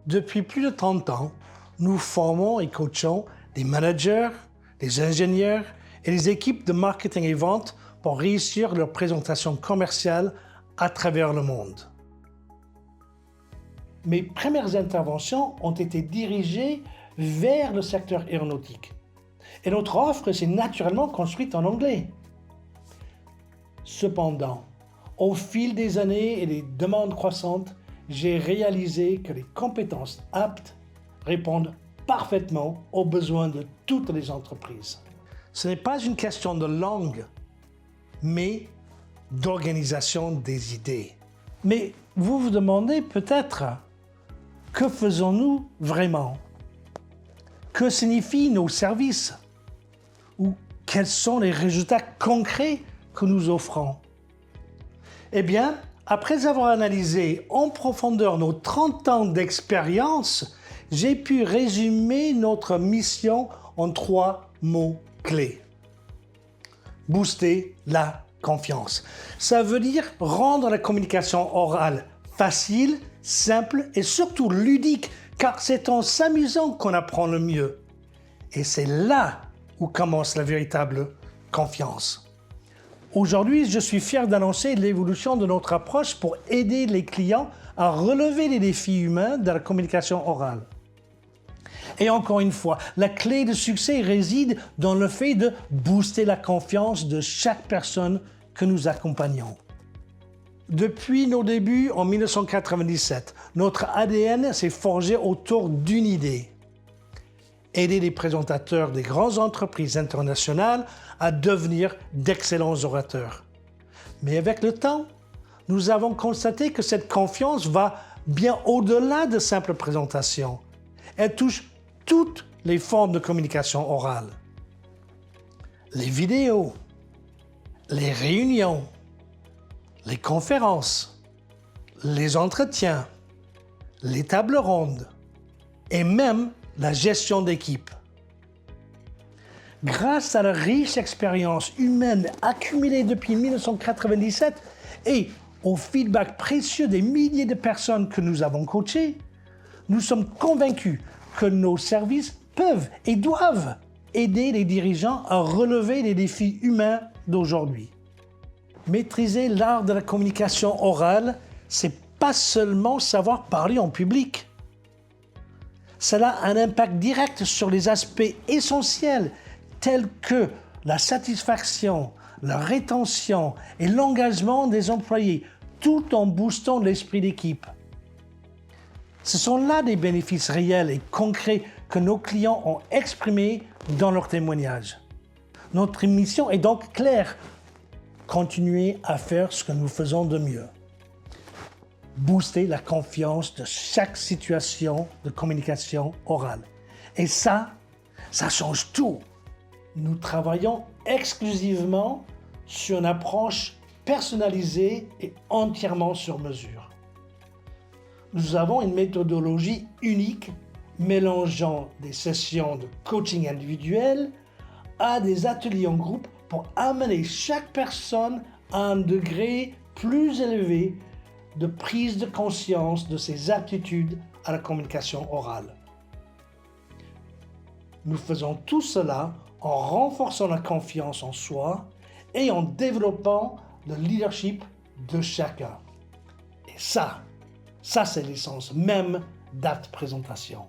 Depuis plus de 30 ans, nous formons et coachons des managers, des ingénieurs et des équipes de marketing et vente pour réussir leur présentation commerciale à travers le monde. Mes premières interventions ont été dirigées vers le secteur aéronautique et notre offre s'est naturellement construite en anglais. Cependant, au fil des années et des demandes croissantes, j'ai réalisé que les compétences aptes répondent parfaitement aux besoins de toutes les entreprises. Ce n'est pas une question de langue, mais d'organisation des idées. Mais vous vous demandez peut-être, que faisons-nous vraiment? Que signifient nos services? Ou quels sont les résultats concrets que nous offrons? Eh bien, après avoir analysé en profondeur nos 30 ans d'expérience, j'ai pu résumer notre mission en 3 mots clés. Booster la confiance. Ça veut dire rendre la communication orale facile, simple et surtout ludique, car c'est en s'amusant qu'on apprend le mieux. Et c'est là où commence la véritable confiance. Aujourd'hui, je suis fier d'annoncer l'évolution de notre approche pour aider les clients à relever les défis humains de la communication orale. Et encore une fois, la clé de succès réside dans le fait de booster la confiance de chaque personne que nous accompagnons. Depuis nos débuts en 1997, notre ADN s'est forgé autour d'une idée: aider les présentateurs des grandes entreprises internationales à devenir d'excellents orateurs. Mais avec le temps, nous avons constaté que cette confiance va bien au-delà de simples présentations. Elle touche toutes les formes de communication orale. Les vidéos, les réunions, les conférences, les entretiens, les tables rondes et même la gestion d'équipe. Grâce à la riche expérience humaine accumulée depuis 1997 et au feedback précieux des milliers de personnes que nous avons coachées, nous sommes convaincus que nos services peuvent et doivent aider les dirigeants à relever les défis humains d'aujourd'hui. Maîtriser l'art de la communication orale, c'est pas seulement savoir parler en public. Cela a un impact direct sur les aspects essentiels tels que la satisfaction, la rétention et l'engagement des employés, tout en boostant l'esprit d'équipe. Ce sont là des bénéfices réels et concrets que nos clients ont exprimés dans leurs témoignages. Notre mission est donc claire: continuer à faire ce que nous faisons de mieux. Booster la confiance de chaque situation de communication orale. Et ça change tout. Nous travaillons exclusivement sur une approche personnalisée et entièrement sur mesure. Nous avons une méthodologie unique mélangeant des sessions de coaching individuel à des ateliers en groupe pour amener chaque personne à un degré plus élevé de prise de conscience de ses aptitudes à la communication orale. Nous faisons tout cela en renforçant la confiance en soi et en développant le leadership de chacun. Et ça c'est l'essence même d'Aptes Présentation.